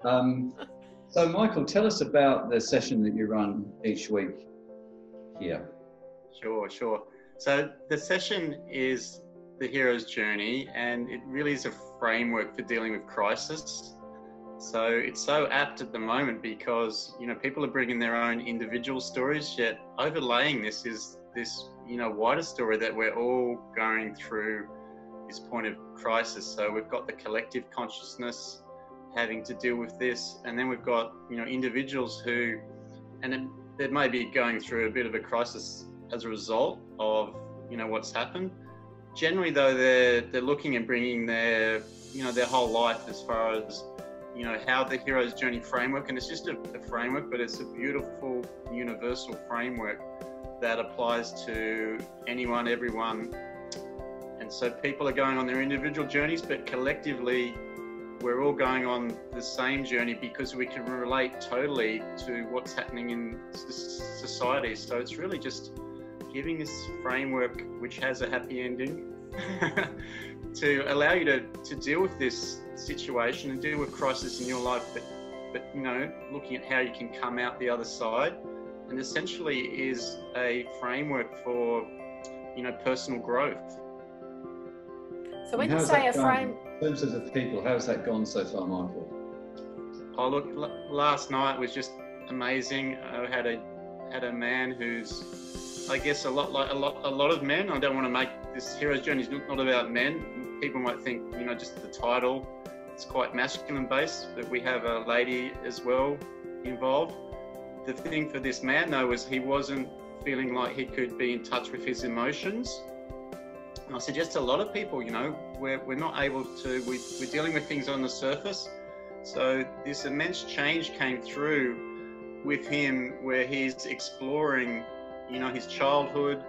Um, so, Michael, tell us about the session that you run each week here. Sure. So the session is the hero's journey, and it really is a framework for dealing with crisis. So it's so apt at the moment because, people are bringing their own individual stories, yet overlaying this is this, wider story that we're all going through this point of crisis. So we've got the collective consciousness having to deal with this, and then we've got, individuals who, they may be going through a bit of a crisis as a result of, what's happened. Generally, though, they're looking at bringing their whole life as far as, how the hero's journey framework, and it's just a framework, but it's a beautiful universal framework that applies to anyone, everyone. And so people are going on their individual journeys, but collectively, we're all going on the same journey because we can relate totally to what's happening in society. So it's really just giving this framework, which has a happy ending, to allow you to deal with this situation and deal with crisis in your life, but looking at how you can come out the other side, and essentially is a framework for personal growth. So when you say a frame, in terms of the people, how's that gone so far, Michael? Oh look, last night was just amazing. I had a man who's, I guess, a lot of men. I don't want to make this hero's journey not about men. People might think, just the title, it's quite masculine based, but we have a lady as well involved. The thing for this man though was he wasn't feeling like he could be in touch with his emotions. And I suggest to a lot of people, we're not able to, we're dealing with things on the surface. So this immense change came through with him where he's exploring, his childhood,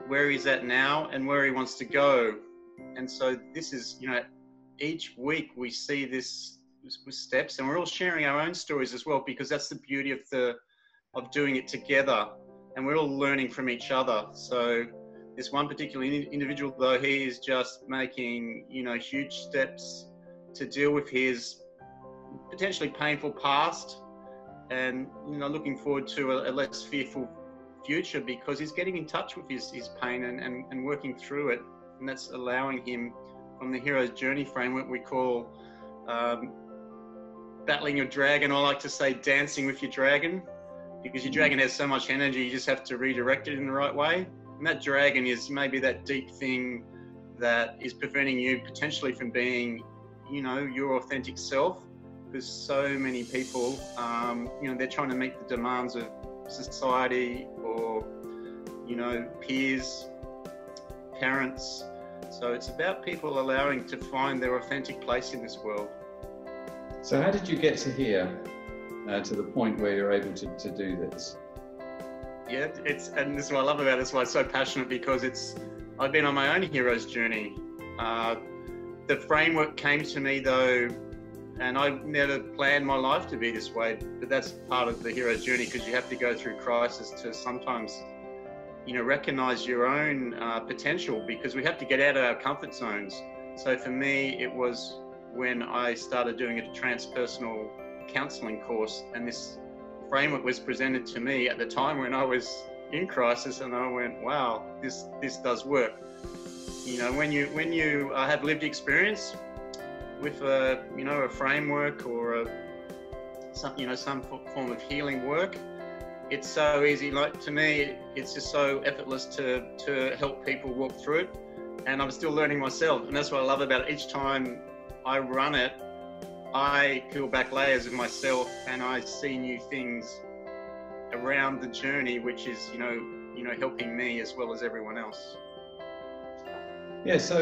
where he's at now and where he wants to go. And so this is, each week we see this with steps, and we're all sharing our own stories as well, because that's the beauty of doing it together, and we're all learning from each other. So this one particular individual, though, he is just making, huge steps to deal with his potentially painful past, and, looking forward to a less fearful future, because he's getting in touch with his pain and working through it. And that's allowing him, from the hero's journey framework we call battling your dragon. I like to say dancing with your dragon, because your dragon has so much energy, you just have to redirect it in the right way. And that dragon is maybe that deep thing that is preventing you potentially from being, your authentic self. Because so many people, they're trying to meet the demands of society or, peers, parents. So it's about people allowing to find their authentic place in this world. So how did you get to here, to the point where you're able to do this? Yeah, and this is what I love about it. It's why I'm so passionate, because I've been on my own hero's journey. The framework came to me though, and I never planned my life to be this way, but that's part of the hero's journey, because you have to go through crisis to sometimes, recognize your own potential, because we have to get out of our comfort zones. So for me, it was when I started doing a transpersonal counseling course, and this framework was presented to me at the time when I was in crisis, and I went, wow, this does work. When you have lived experience with a framework or some form of healing work, it's so easy. Like, to me, it's just so effortless to help people walk through it, and I'm still learning myself. And that's what I love about it. Each time I run it, I peel back layers of myself, and I see new things around the journey, which is helping me as well as everyone else. Yeah, so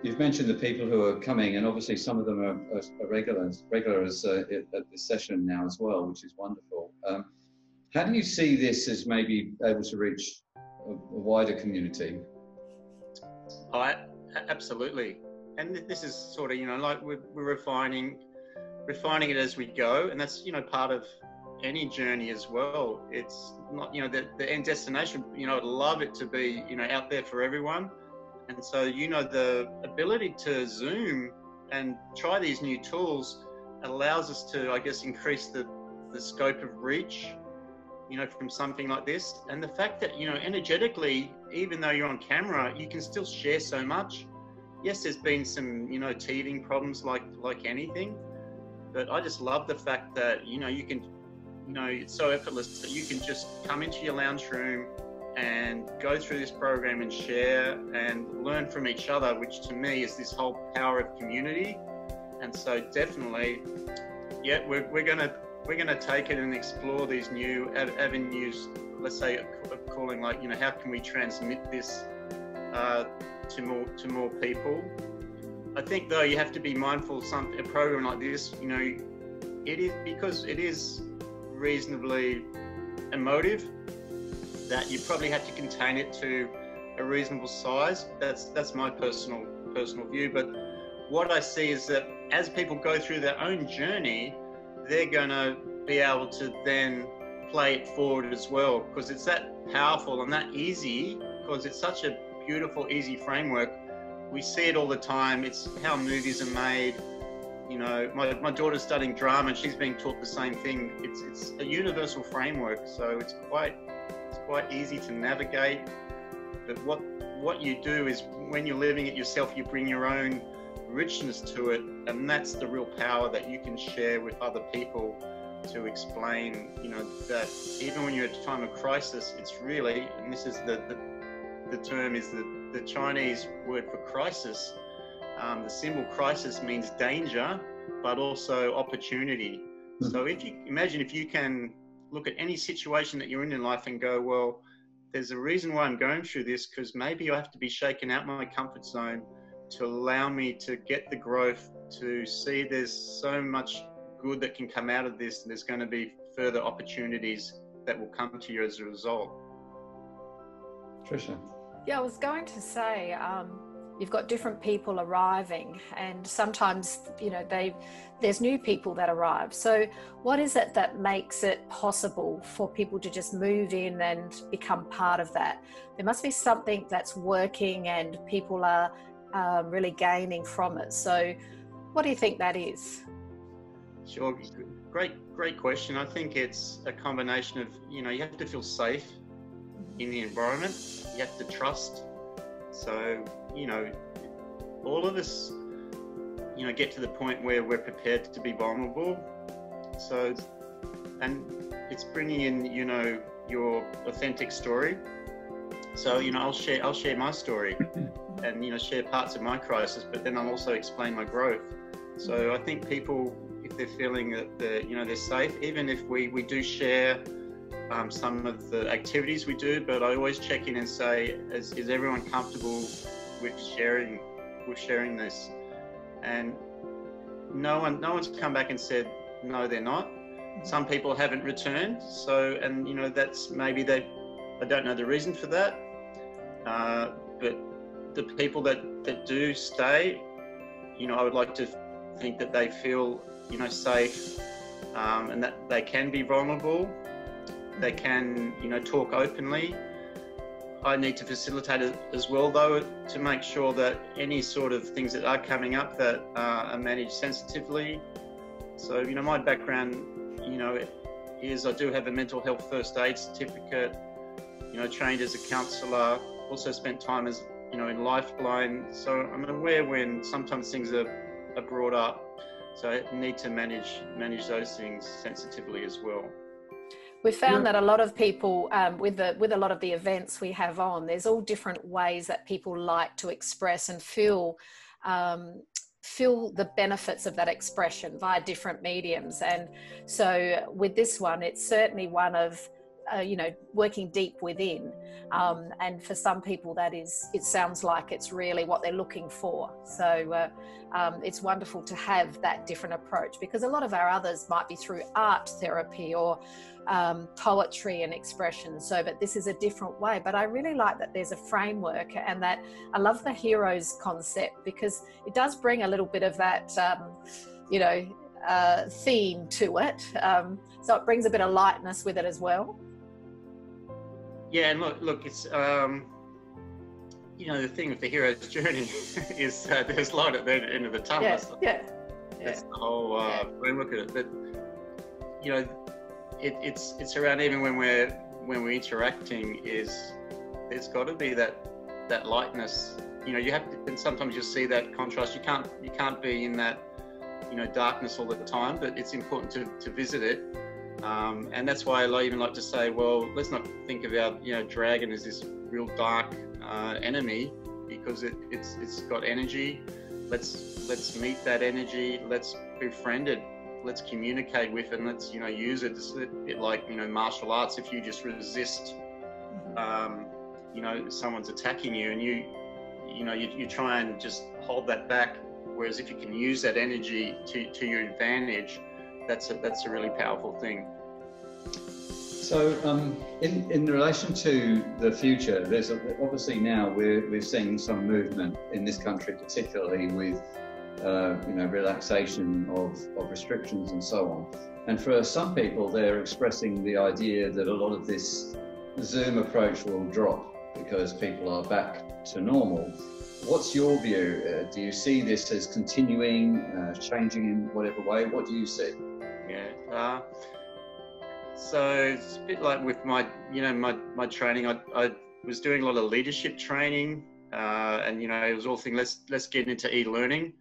you've mentioned the people who are coming, and obviously some of them are regulars at this session now as well, which is wonderful. How do you see this as maybe able to reach a wider community? Absolutely. And this is sort of, like we're refining it as we go, and that's, part of any journey as well. It's not, the end destination, I'd love it to be, out there for everyone. And so, the ability to Zoom and try these new tools allows us to, I guess, increase the scope of reach, you know, from something like this. And the fact that, you know, energetically, even though you're on camera, you can still share so much. Yes, there's been some, you know, teething problems like anything, but I just love the fact that, you know, you can, you know, it's so effortless that you can just come into your lounge room and go through this program and share and learn from each other, which to me is this whole power of community. And so definitely, yeah, we're gonna take it and explore these new avenues. Let's say of calling, like, you know, how can we transmit this to more people? I think though you have to be mindful of a program like this, you know, it is, because it is reasonably emotive, that you probably have to contain it to a reasonable size. That's my personal view. But what I see is that as people go through their own journey, they're gonna be able to then play it forward as well, because it's that powerful and that easy, because it's such a beautiful, easy framework. We see it all the time. It's how movies are made. You know, my daughter's studying drama and she's being taught the same thing. It's a universal framework, so it's quite easy to navigate. But what you do is, when you're living it yourself, you bring your own richness to it, and that's the real power that you can share with other people to explain, you know, that even when you're at a time of crisis, it's really, and this is the term is the Chinese word for crisis. The symbol crisis means danger, but also opportunity. So if you imagine, if you can look at any situation that you're in life and go, well, there's a reason why I'm going through this, because maybe I have to be shaken out my comfort zone to allow me to get the growth, to see there's so much good that can come out of this, and there's going to be further opportunities that will come to you as a result. Tricia. Yeah, I was going to say, you've got different people arriving, and sometimes, you know, there's new people that arrive. So what is it that makes it possible for people to just move in and become part of that? There must be something that's working and people are really gaining from it. So what do you think that is? Sure, great question. I think it's a combination of, you know, you have to feel safe in the environment. You have to trust. So, you know, all of us, you know, get to the point where we're prepared to be vulnerable. So, and it's bringing in, you know, your authentic story. So, you know, I'll share my story and, you know, share parts of my crisis, but then I'll also explain my growth. So I think people, if they're feeling that they're safe, even if we do share some of the activities we do, but I always check in and say, is everyone comfortable with sharing this? And no one's come back and said no, they're not. Some people haven't returned, so, and you know, that's maybe I don't know the reason for that, but the people that do stay, you know, I would like to think that they feel, you know, safe, and that they can be vulnerable. They can, you know, talk openly. I need to facilitate it as well, though, to make sure that any sort of things that are coming up that are managed sensitively. So, you know, my background, you know, is I do have a mental health first aid certificate, you know, trained as a counsellor, also spent time as, you know, in Lifeline. So I'm aware when sometimes things are brought up. So I need to manage those things sensitively as well. We found that a lot of people, with a lot of the events we have on, there's all different ways that people like to express and feel the benefits of that expression via different mediums. And so with this one, it's certainly one of, you know, working deep within. And for some people it sounds like it's really what they're looking for. So it's wonderful to have that different approach, because a lot of our others might be through art therapy or poetry and expression. So, but this is a different way. But I really like that there's a framework, and that I love the heroes concept, because it does bring a little bit of that, you know, theme to it. So it brings a bit of lightness with it as well. Yeah, and look, it's you know, the thing with the hero's journey is there's light at the end of the tunnel. Yeah. That's the whole framework of it. But you know, it's around, even when we're interacting, there's got to be that lightness. You know, you have to, and sometimes you'll see that contrast. You can't be in that, you know, darkness all the time, but it's important to visit it. And that's why I even like to say, well, let's not think about, you know, dragon as this real dark enemy, because it's got energy. Let's meet that energy. Let's befriend it. Let's communicate with it, and let's, you know, use it. It's a bit like, you know, martial arts. If you just resist, you know, someone's attacking you, and you try and just hold that back. Whereas if you can use that energy to your advantage, that's a really powerful thing. So in relation to the future, there's obviously now we're seeing some movement in this country, particularly with you know, relaxation of restrictions and so on. And for some people, they're expressing the idea that a lot of this Zoom approach will drop because people are back to normal. What's your view? Do you see this as continuing, changing in whatever way? What do you see? Yeah. So it's a bit like with my training. I was doing a lot of leadership training, and, you know, it was all thing, let's get into e-learning.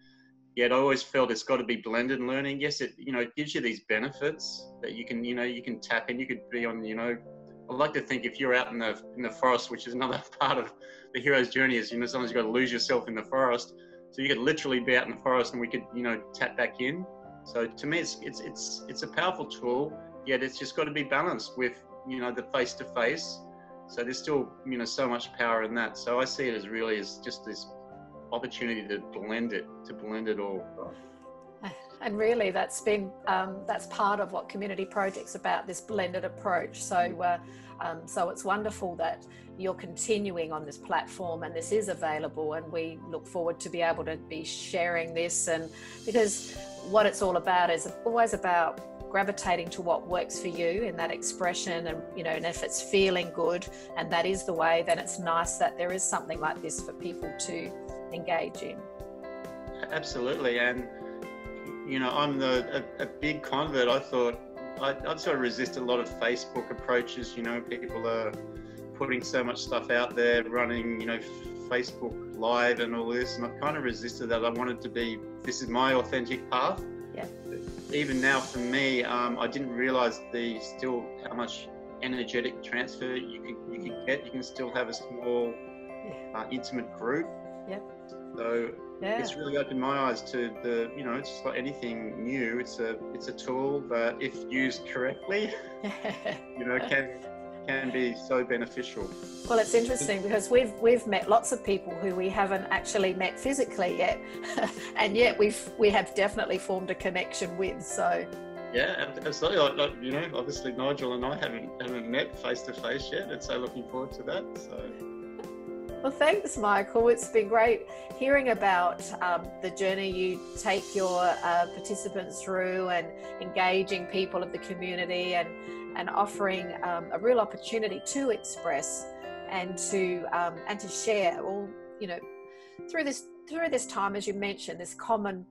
Yet I always felt it's got to be blended learning. Yes, it, you know, it gives you these benefits that you can tap in. You could be on, you know, I like to think if you're out in the forest, which is another part of the hero's journey, is, you know, sometimes you've got to lose yourself in the forest. So you could literally be out in the forest, and we could, you know, tap back in. So to me, it's a powerful tool. Yet it's just got to be balanced with, you know, the face-to-face. So there's still, you know, so much power in that. So I see it as really as just this opportunity to blend it all. And really, that's been that's part of what Community Project's about, this blended approach. So so it's wonderful that you're continuing on this platform, and this is available, and we look forward to be able to be sharing this. And because what it's all about is always about gravitating to what works for you in that expression, and, you know, and if it's feeling good and that is the way, then it's nice that there is something like this for people to engage in. Absolutely. And, you know, I'm a big convert. I thought I'd sort of resist a lot of Facebook approaches. You know, people are putting so much stuff out there, running, you know, Facebook Live and all this, and I've kind of resisted that. I wanted to be, this is my authentic path. Yeah. Even now, for me, I didn't realise how much energetic transfer you can get. You can still have a small, intimate group. Yep. So it's really opened my eyes to the, you know, it's just like anything new. It's a tool that, if used correctly, you know, can be so beneficial. Well, it's interesting because we've met lots of people who we haven't actually met physically yet, and yet we have definitely formed a connection with. So yeah, absolutely. Like, you know, obviously Nigel and I haven't met face to face yet, and so looking forward to that. So. Well, thanks, Michael. It's been great hearing about the journey you take your participants through, and engaging people of the community, and offering a real opportunity to express and to share. All, you know, through this time, as you mentioned, this common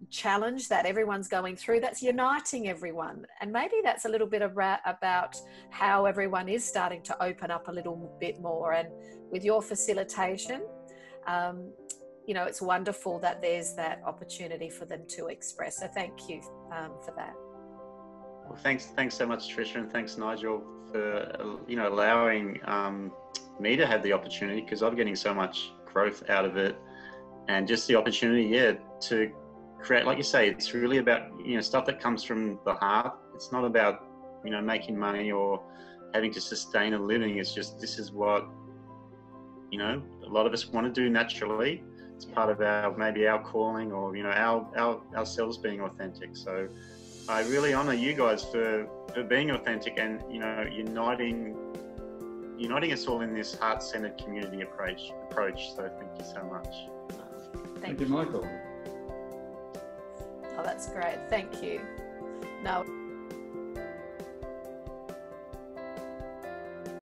challenge that everyone's going through, that's uniting everyone. And maybe that's a little bit about how everyone is starting to open up a little bit more. And with your facilitation, you know, it's wonderful that there's that opportunity for them to express. So thank you for that. Well, thanks so much, Tricia, and thanks, Nigel, for, you know, allowing me to have the opportunity, because I'm getting so much growth out of it. And just the opportunity, to create, like you say, it's really about, you know, stuff that comes from the heart. It's not about, you know, making money or having to sustain a living. It's just, this is what, you know, a lot of us want to do naturally. It's part of maybe our calling, or, you know, ourselves being authentic. So I really honor you guys for being authentic, and, you know, uniting us all in this heart-centered community approach. So thank you so much. Thank you, Michael. Oh, that's great. Thank you. No.